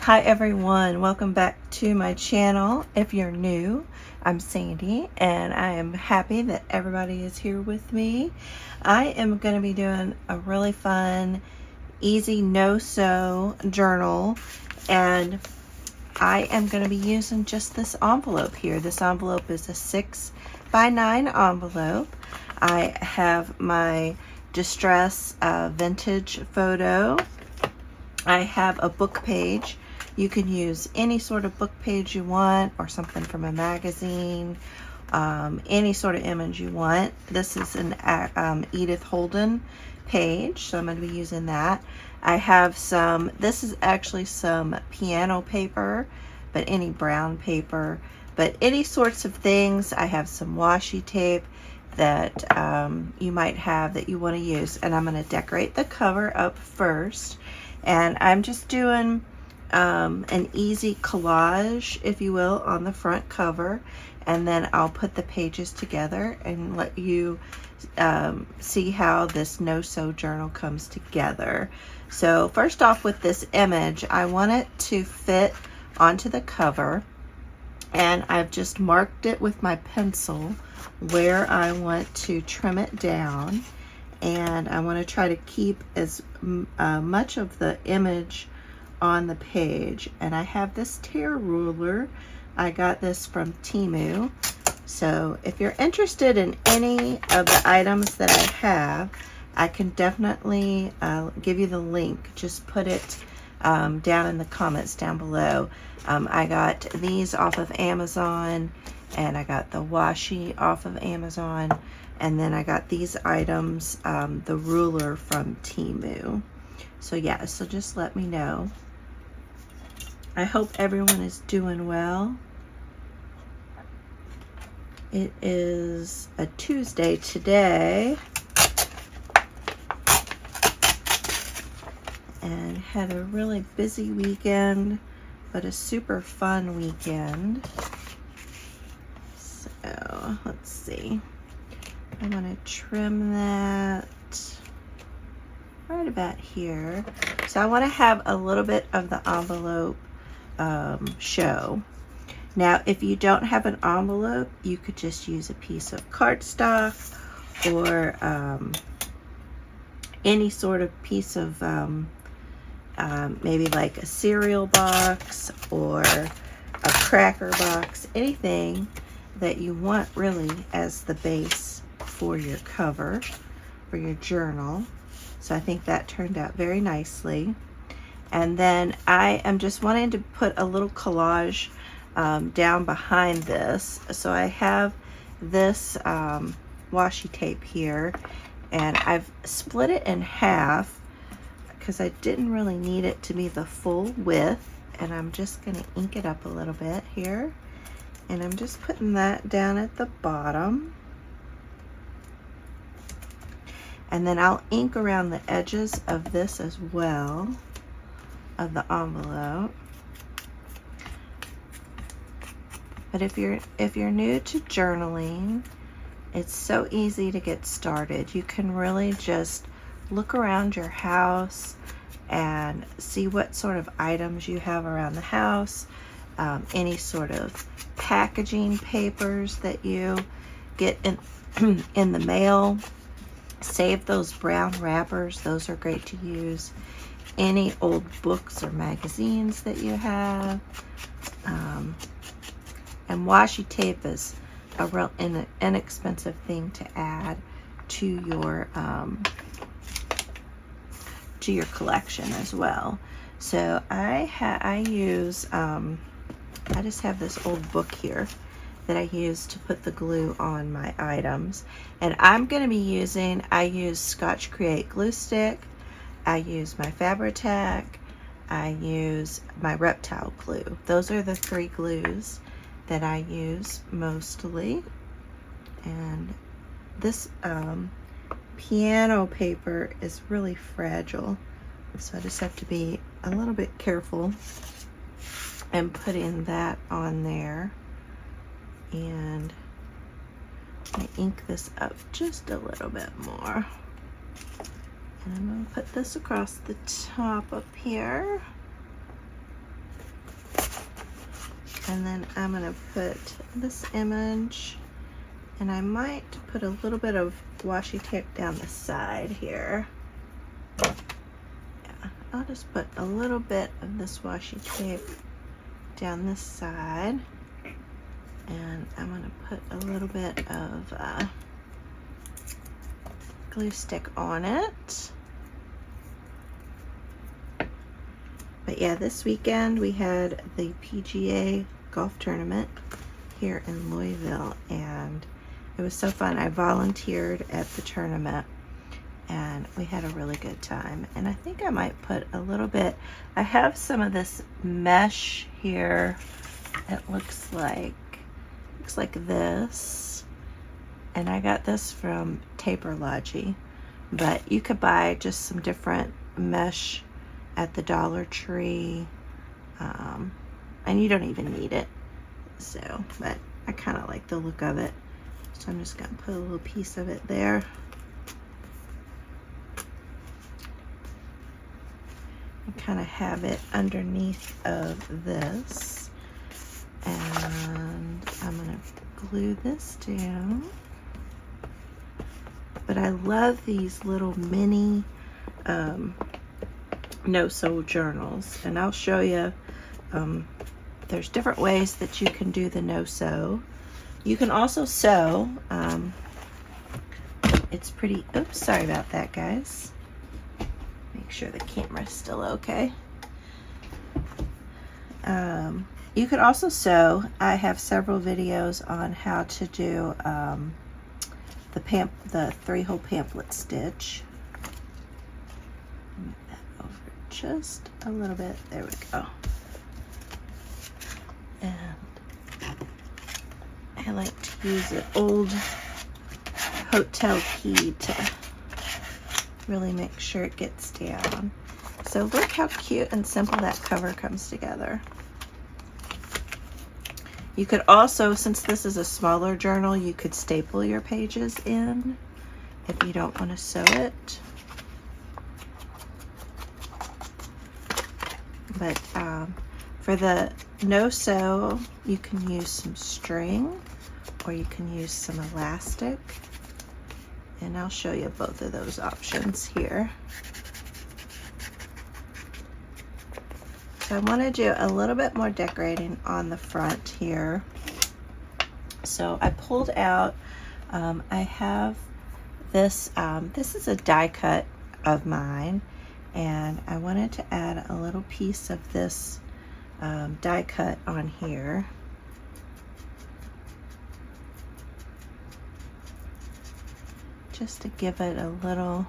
Hi everyone, welcome back to my channel. If you're new, I'm Sandy and I am happy that everybody is here with me. I am going to be doing a really fun, easy no-sew journal, and I am going to be using just this envelope here. This envelope is a 6x9 envelope. I have my distress vintage photo. I have a book page. You can use any sort of book page you want, or something from a magazine, any sort of image you want. This is an Edith Holden page, so I'm going to be using that. I have some, this is actually some piano paper, but any brown paper, but any sorts of things. I have some washi tape that you might have that you want to use, and I'm going to decorate the cover up first. And I'm just doing an easy collage, if you will, on the front cover, and then I'll put the pages together and let you see how this no-sew journal comes together. So first off, with this image, I want it to fit onto the cover, and I've just marked it with my pencil where I want to trim it down. And I want to try to keep as much of the image on the page. And I have this tear ruler. I got this from Temu. So if you're interested in any of the items that I have, I can definitely give you the link. Just put it down in the comments down below. I got these off of Amazon, and I got the washi off of Amazon. And then I got these items, the ruler from Temu. So yeah, so just let me know. I hope everyone is doing well. It is a Tuesday today. And had a really busy weekend, but a super fun weekend. So let's see. I'm going to trim that right about here. So I want to have a little bit of the envelope show. Now, if you don't have an envelope, you could just use a piece of cardstock, or any sort of piece of maybe like a cereal box or a cracker box, anything that you want really as the base for your cover, for your journal. So I think that turned out very nicely. And then I am just wanting to put a little collage down behind this. So I have this washi tape here, and I've split it in half because I didn't really need it to be the full width. And I'm just going to ink it up a little bit here, and I'm just putting that down at the bottom. And then I'll ink around the edges of this as well, of the envelope. But if you're new to journaling, it's so easy to get started. You can really just look around your house and see what sort of items you have around the house, any sort of packaging papers that you get in the mail. Save those brown wrappers, those are great to use. Any old books or magazines that you have. And washi tape is a real inexpensive thing to add to your collection as well. So I use I just have this old book here that I use to put the glue on my items. And I'm going to be using, I use Scotch Create glue stick, I use my Fabri-Tac, I use my Reptile glue. Those are the three glues that I use mostly. And this piano paper is really fragile, so I just have to be a little bit careful and putting that on there. And I ink this up just a little bit more. And I'm going to put this across the top up here. And then I'm going to put this image, and I might put a little bit of washi tape down the side here. Yeah, I'll just put a little bit of this washi tape down this side, and I'm going to put a little bit of glue stick on it. But yeah, this weekend we had the PGA golf tournament here in Louisville, and it was so fun. I volunteered at the tournament, and we had a really good time. And I think I might put a little bit, I have some of this mesh here. It looks like this, and I got this from Taperlogy, but you could buy just some different mesh at the Dollar Tree, and you don't even need it. So, but I kind of like the look of it, so I'm just gonna put a little piece of it there. And kind of have it underneath of this, and I'm gonna glue this down. But I love these little mini no-sew journals, and I'll show you. There's different ways that you can do the no-sew. You can also sew. It's pretty, oops, sorry about that, guys. Make sure the camera's still okay. You could also sew. I have several videos on how to do the 3-hole pamphlet stitch. Move that over just a little bit. There we go. And I like to use an old hotel key to really make sure it gets down. So look how cute and simple that cover comes together. You could also, since this is a smaller journal, you could staple your pages in if you don't want to sew it. But for the no-sew, you can use some string or you can use some elastic. And I'll show you both of those options here. So I want to do a little bit more decorating on the front here. So I pulled out, I have this, this is a die cut of mine, and I wanted to add a little piece of this die cut on here. Just to give it a little.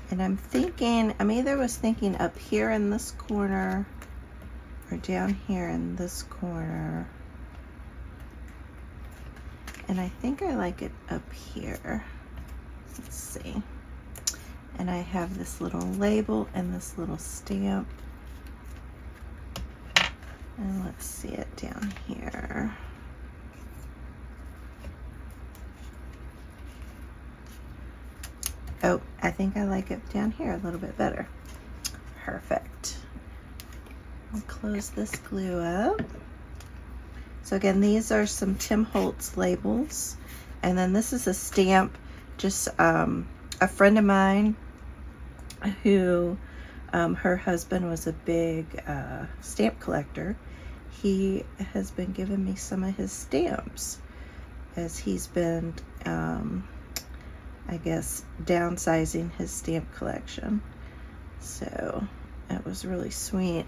And I'm thinking, I'm either was thinking up here in this corner or down here in this corner. And I think I like it up here. Let's see. And I have this little label and this little stamp. And let's see it down here. Oh, I think I like it down here a little bit better. Perfect. I'll close this glue up. So again, these are some Tim Holtz labels. And then this is a stamp, just a friend of mine who, her husband was a big stamp collector. He has been giving me some of his stamps as he's been I guess downsizing his stamp collection. So that was really sweet.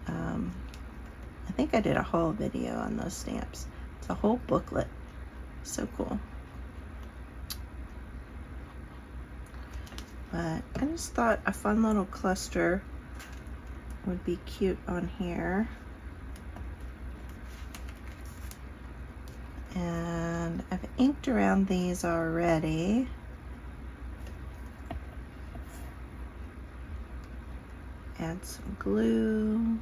I think I did a whole video on those stamps. It's a whole booklet. So cool. But I just thought a fun little cluster would be cute on here. And I've inked around these already. Add some glue.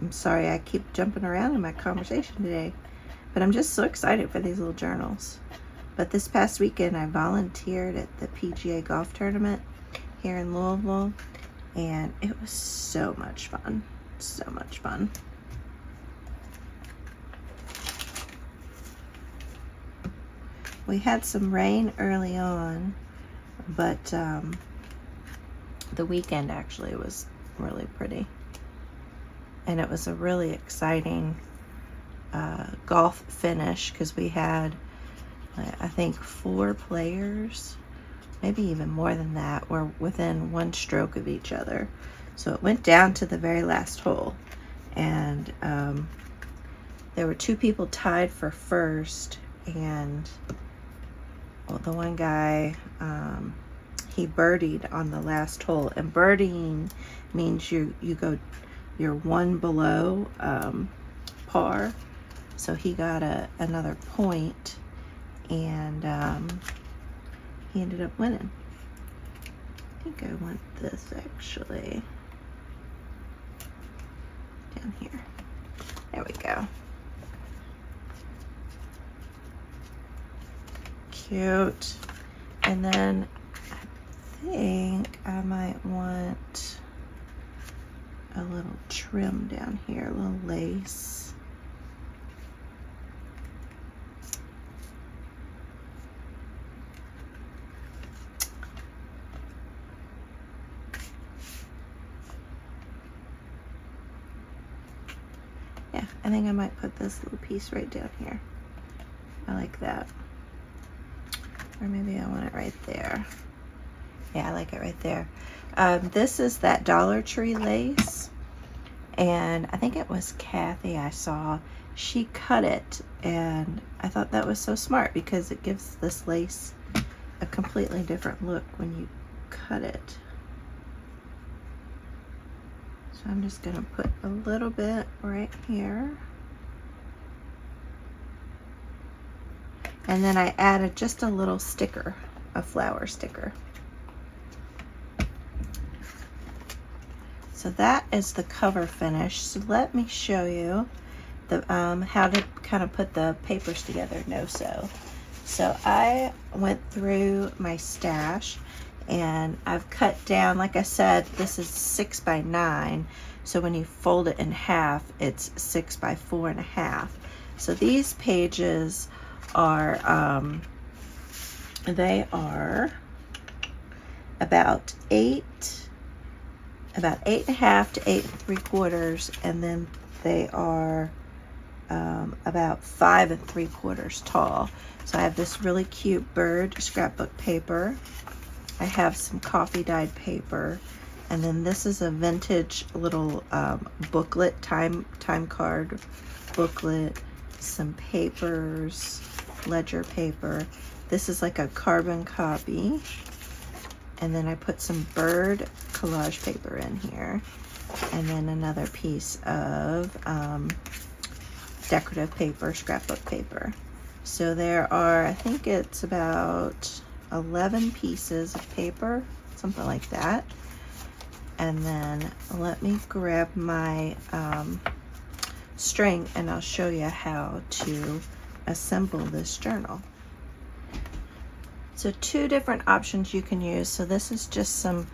I'm sorry I keep jumping around in my conversation today, but I'm just so excited for these little journals. But this past weekend I volunteered at the PGA golf tournament, here in Louisville, and it was so much fun. So much fun. We had some rain early on, but the weekend actually was really pretty. And it was a really exciting golf finish because we had, I think, 4 players, maybe even more than that, were within 1 stroke of each other. So it went down to the very last hole, and there were 2 people tied for first, and well, the one guy, he birdied on the last hole, and birdieing means you're 1 below par. So he got another point, and he ended up winning. I think I want this actually down here. There we go. Cute. And then I think I might want a little trim down here, a little lace. Yeah, I think I might put this little piece right down here. I like that. Or maybe I want it right there. Yeah, I like it right there. This is that Dollar Tree lace, and I think it was Kathy I saw. She cut it, and I thought that was so smart because it gives this lace a completely different look when you cut it. So I'm just gonna put a little bit right here. And then I added just a little sticker, a flower sticker. So that is the cover finish. So let me show you the how to kind of put the papers together. So I went through my stash, and I've cut down, like I said, this is 6 by 9. So when you fold it in half, it's 6 by 4.5. So these pages are they are about 8.5 to 8.75, and then they are about 5 3/4 tall. So I have this really cute bird scrapbook paper. I have some coffee dyed paper, and then this is a vintage little booklet, time card booklet, some papers, ledger paper. This is like a carbon copy, and then I put some bird collage paper in here, and then another piece of decorative paper, scrapbook paper. So there are, I think it's about 11 pieces of paper, something like that. And then let me grab my string, and I'll show you how to assemble this journal. So 2 different options you can use. So this is just some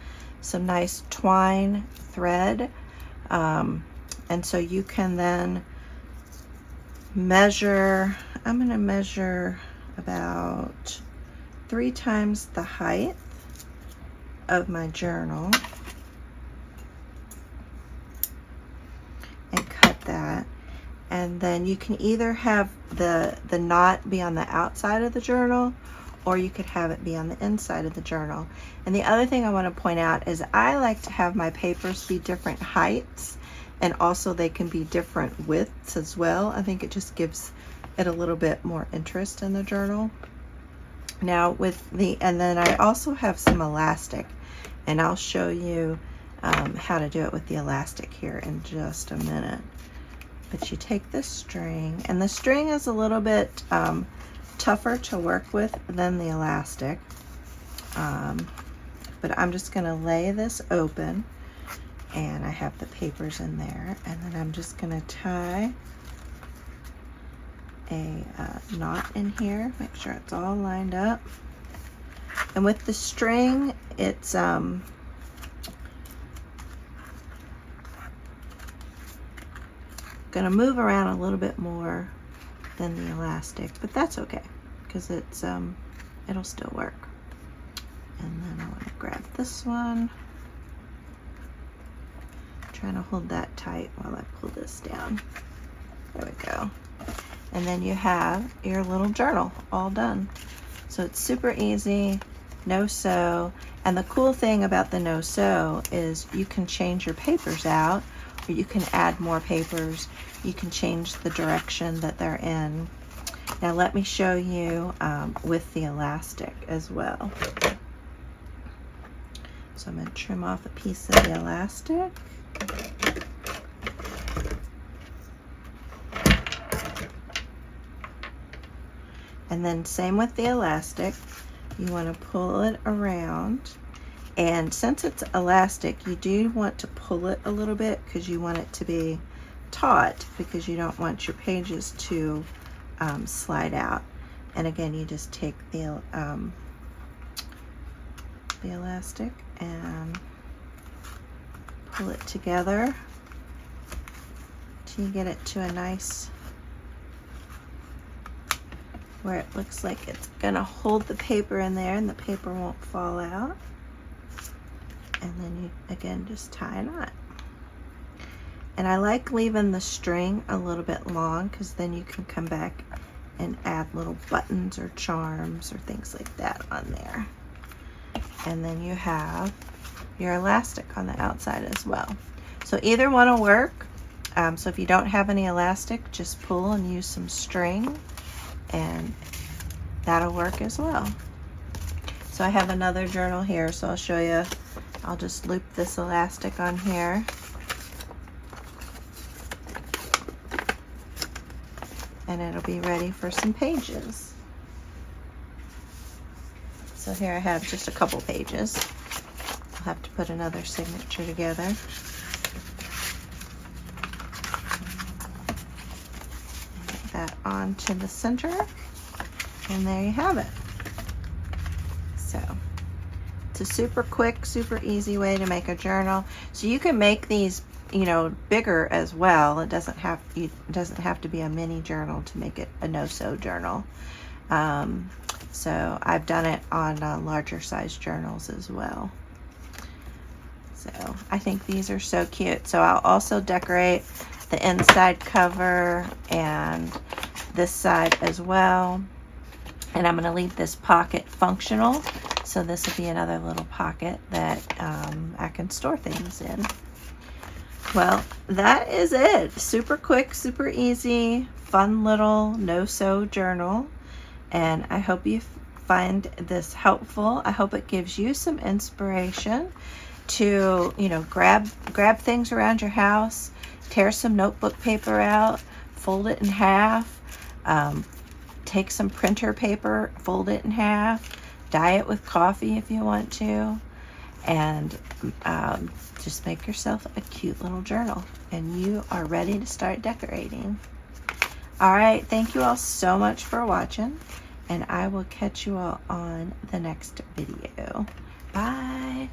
nice twine thread, and so you can then measure. I'm going to measure about 3 times the height of my journal and cut that. And then you can either have the knot be on the outside of the journal, or you could have it be on the inside of the journal. And the other thing I want to point out is I like to have my papers be different heights, and also they can be different widths as well. I think it just gives it a little bit more interest in the journal. Now and then I also have some elastic, and I'll show you how to do it with the elastic here in just a minute. But you take this string, and the string is a little bit tougher to work with than the elastic, but I'm just going to lay this open, and I have the papers in there, and then I'm just going to tie a knot in here, make sure it's all lined up. And with the string, it's gonna move around a little bit more than the elastic, but that's okay because it's it'll still work. And then I want to grab this one. I'm trying to hold that tight while I pull this down. There we go. And then you have your little journal all done. So it's super easy, no sew. And the cool thing about the no sew is you can change your papers out, or you can add more papers. You can change the direction that they're in. Now let me show you with the elastic as well. So I'm going to trim off a piece of the elastic. And then same with the elastic. You want to pull it around. And since it's elastic, you do want to pull it a little bit because you want it to be taut, because you don't want your pages to slide out. And again, you just take the elastic and pull it together till you get it to a nice, where it looks like it's gonna hold the paper in there and the paper won't fall out. And then you again just tie a knot. And I like leaving the string a little bit long because then you can come back and add little buttons or charms or things like that on there. And then you have your elastic on the outside as well. So either one will work. So if you don't have any elastic, just pull and use some string, and that'll work as well. So I have another journal here, so I'll show you. I'll just loop this elastic on here. And it'll be ready for some pages. So here I have just a couple pages. I'll have to put another signature together. Get that onto the center, and there you have it. So it's a super quick, super easy way to make a journal. So you can make these, you know, bigger as well. It doesn't have to be a mini journal to make it a no-sew journal. So I've done it on larger size journals as well. So I think these are so cute. So I'll also decorate the inside cover and this side as well. And I'm going to leave this pocket functional. So this will be another little pocket that I can store things in. Well, that is it. Super quick, super easy, fun little no-sew journal. And I hope you find this helpful. I hope it gives you some inspiration to, you know, grab things around your house, tear some notebook paper out, fold it in half, take some printer paper, fold it in half, dye it with coffee if you want to, and just make yourself a cute little journal, and you are ready to start decorating. All right, thank you all so much for watching, and I will catch you all on the next video. Bye.